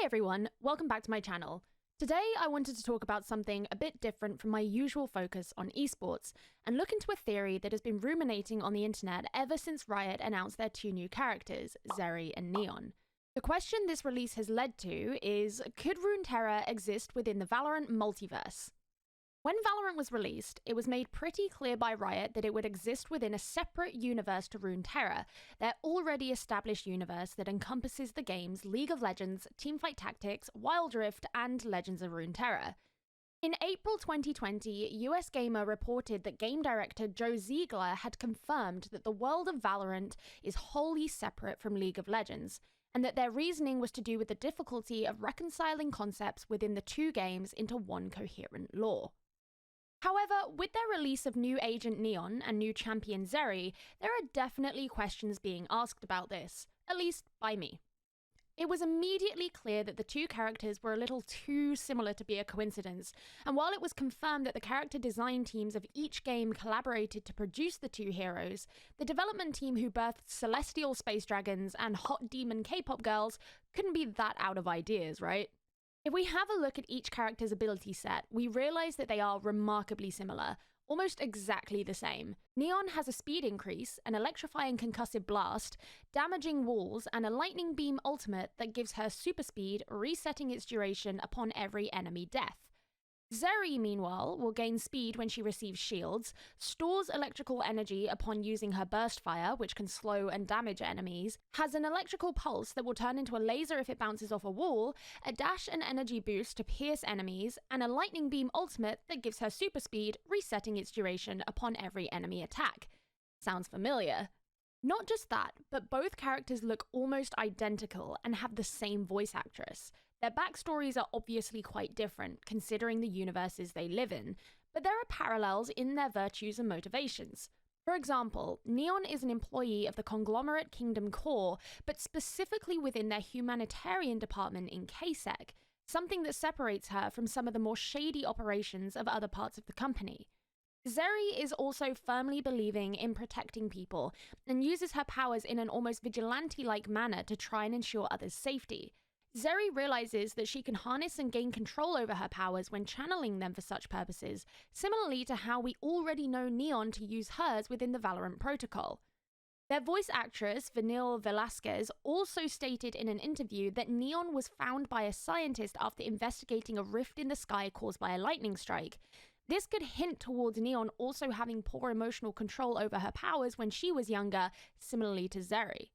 Hey everyone, welcome back to my channel. Today I wanted to talk about something a bit different from my usual focus on esports, and look into a theory that has been ruminating on the internet ever since Riot announced their two new characters, Zeri and Neon. The question this release has led to is, could Runeterra exist within the Valorant Multiverse? When Valorant was released, it was made pretty clear by Riot that it would exist within a separate universe to Runeterra, their already established universe that encompasses the games League of Legends, Teamfight Tactics, Wild Rift, and Legends of Runeterra. In April 2020, US Gamer reported that game director Joe Ziegler had confirmed that the world of Valorant is wholly separate from League of Legends, and that their reasoning was to do with the difficulty of reconciling concepts within the two games into one coherent lore. However, with their release of new Agent Neon and new champion Zeri, there are definitely questions being asked about this, at least by me. It was immediately clear that the two characters were a little too similar to be a coincidence, and while it was confirmed that the character design teams of each game collaborated to produce the two heroes, the development team who birthed celestial space dragons and hot demon K-pop girls couldn't be that out of ideas, right? If we have a look at each character's ability set, we realise that they are remarkably similar, almost exactly the same. Neon has a speed increase, an electrifying concussive blast, damaging walls, and a lightning beam ultimate that gives her super speed, resetting its duration upon every enemy death. Zeri, meanwhile, will gain speed when she receives shields, stores electrical energy upon using her burst fire, which can slow and damage enemies, has an electrical pulse that will turn into a laser if it bounces off a wall, a dash and energy boost to pierce enemies, and a lightning beam ultimate that gives her super speed, resetting its duration upon every enemy attack. Sounds familiar? Not just that, but both characters look almost identical and have the same voice actress. Their backstories are obviously quite different, considering the universes they live in, but there are parallels in their virtues and motivations. For example, Neon is an employee of the conglomerate Kingdom Core, but specifically within their humanitarian department in KSEC, something that separates her from some of the more shady operations of other parts of the company. Zeri is also firmly believing in protecting people, and uses her powers in an almost vigilante-like manner to try and ensure others' safety. Zeri realizes that she can harness and gain control over her powers when channeling them for such purposes, similarly to how we already know Neon to use hers within the Valerant protocol. Their voice actress, Vanille Velasquez, also stated in an interview that Neon was found by a scientist after investigating a rift in the sky caused by a lightning strike. This could hint towards Neon also having poor emotional control over her powers when she was younger, similarly to Zeri.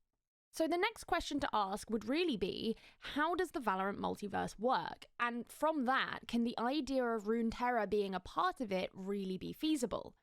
So the next question to ask would really be, how does the Valorant multiverse work? And from that, can the idea of Runeterra being a part of it really be feasible?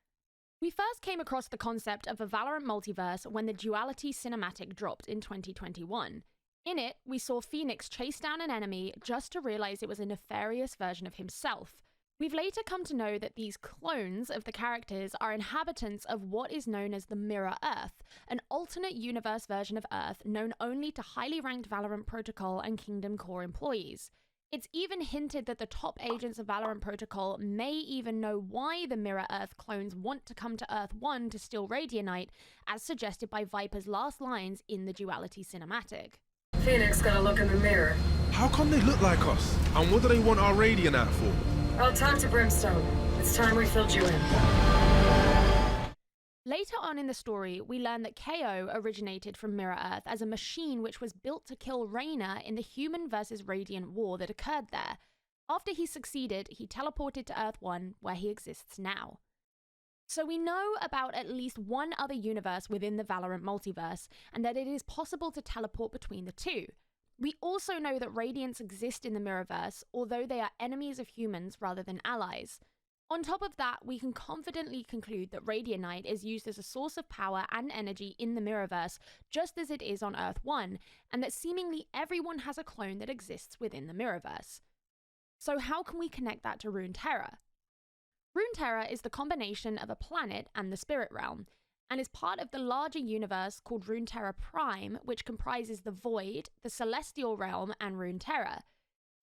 We first came across the concept of a Valorant multiverse when the Duality cinematic dropped in 2021. In it, we saw Phoenix chase down an enemy just to realize it was a nefarious version of himself. We've later come to know that these clones of the characters are inhabitants of what is known as the Mirror Earth, an alternate universe version of Earth known only to highly ranked Valorant Protocol and Kingdom Core employees. It's even hinted that the top agents of Valorant Protocol may even know why the Mirror Earth clones want to come to Earth 1 to steal Radianite, as suggested by Viper's last lines in the Duality cinematic. Phoenix got a look in the mirror. How come they look like us? And what do they want our Radianite for? I'll talk to Brimstone. It's time we filled you in. Later on in the story, we learn that KO originated from Mirror Earth as a machine which was built to kill Reyna in the human versus Radiant war that occurred there. After he succeeded, he teleported to Earth 1, where he exists now. So we know about at least one other universe within the Valorant multiverse, and that it is possible to teleport between the two. We also know that Radiants exist in the Mirrorverse, although they are enemies of humans rather than allies. On top of that, we can confidently conclude that Radianite is used as a source of power and energy in the Mirrorverse, just as it is on Earth 1, and that seemingly everyone has a clone that exists within the Mirrorverse. So how can we connect that to Runeterra? Runeterra is the combination of a planet and the spirit realm, and is part of the larger universe called Runeterra Prime, which comprises the Void, the Celestial Realm, and Runeterra.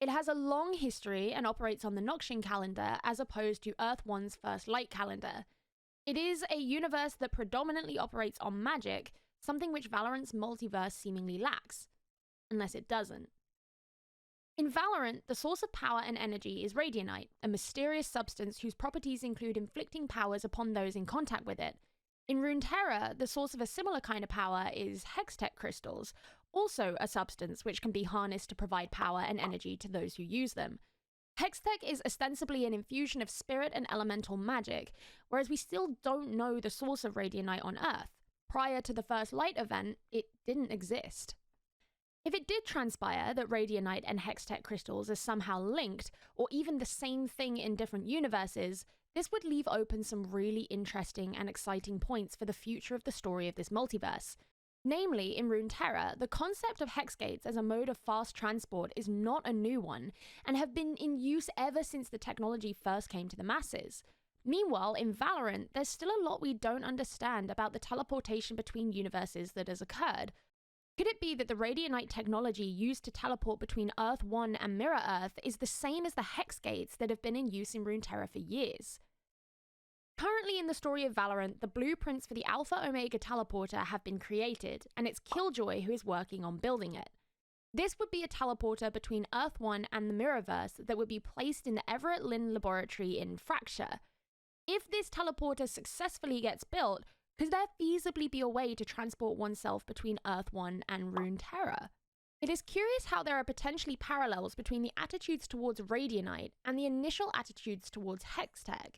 It has a long history and operates on the Noxian calendar as opposed to Earth 1's First Light calendar. It is a universe that predominantly operates on magic, something which Valorant's multiverse seemingly lacks. Unless it doesn't. In Valorant, the source of power and energy is radianite, a mysterious substance whose properties include inflicting powers upon those in contact with it. In Runeterra, the source of a similar kind of power is hextech crystals, also a substance which can be harnessed to provide power and energy to those who use them. Hextech is ostensibly an infusion of spirit and elemental magic, whereas we still don't know the source of radianite on Earth. Prior to the first light event, it didn't exist. If it did transpire that radianite and hextech crystals are somehow linked, or even the same thing in different universes, this would leave open some really interesting and exciting points for the future of the story of this multiverse. Namely, in Runeterra, the concept of hex gates as a mode of fast transport is not a new one, and have been in use ever since the technology first came to the masses. Meanwhile, in Valorant, there's still a lot we don't understand about the teleportation between universes that has occurred. Could it be that the radianite technology used to teleport between Earth 1 and Mirror Earth is the same as the hex gates that have been in use in Runeterra for years? Currently in the story of Valorant, the blueprints for the Alpha Omega teleporter have been created, and it's Killjoy who is working on building it. This would be a teleporter between Earth 1 and the Mirrorverse that would be placed in the Everett Lynn laboratory in Fracture. If this teleporter successfully gets built, could there feasibly be a way to transport oneself between Earth 1 and Runeterra? It is curious how there are potentially parallels between the attitudes towards Radianite and the initial attitudes towards Hextech.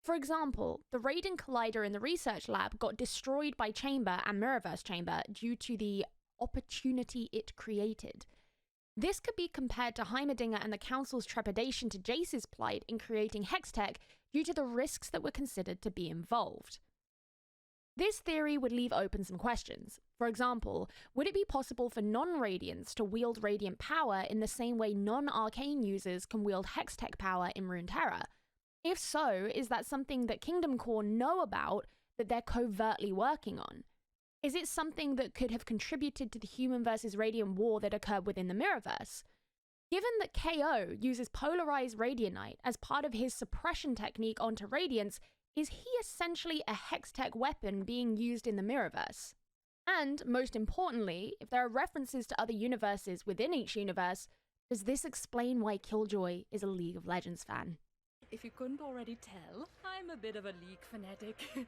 For example, the Raiden Collider in the research lab got destroyed by Chamber and Mirrorverse Chamber due to the opportunity it created. This could be compared to Heimerdinger and the Council's trepidation to Jace's plight in creating Hextech due to the risks that were considered to be involved. This theory would leave open some questions. For example, would it be possible for non-Radiants to wield Radiant power in the same way non-Arcane users can wield Hextech power in Runeterra? If so, is that something that Kingdom Core know about that they're covertly working on? Is it something that could have contributed to the human versus Radiant war that occurred within the Mirrorverse? Given that KO uses polarized Radianite as part of his suppression technique onto Radiants, is he essentially a Hextech weapon being used in the Mirrorverse? And, most importantly, if there are references to other universes within each universe, does this explain why Killjoy is a League of Legends fan? If you couldn't already tell, I'm a bit of a League fanatic.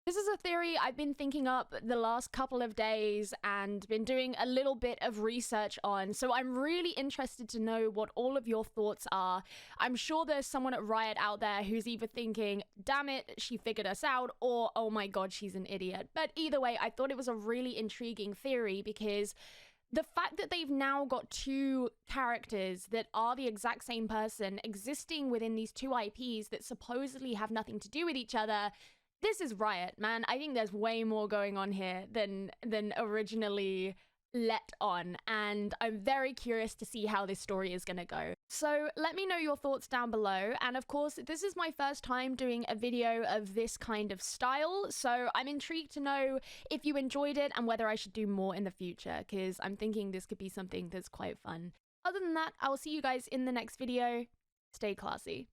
This is a theory I've been thinking up the last couple of days and been doing a little bit of research on, so I'm really interested to know what all of your thoughts are. I'm sure there's someone at Riot out there who's either thinking, damn it, she figured us out, or oh my god, she's an idiot. But either way, I thought it was a really intriguing theory because the fact that they've now got two characters that are the exact same person existing within these two IPs that supposedly have nothing to do with each other, this is Riot, man. I think there's way more going on here than originally let on, and I'm very curious to see how this story is gonna go. So let me know your thoughts down below, and of course, this is my first time doing a video of this kind of style, so I'm intrigued to know if you enjoyed it and whether I should do more in the future, because I'm thinking this could be something that's quite fun. Other than that, I will see you guys in the next video. Stay classy.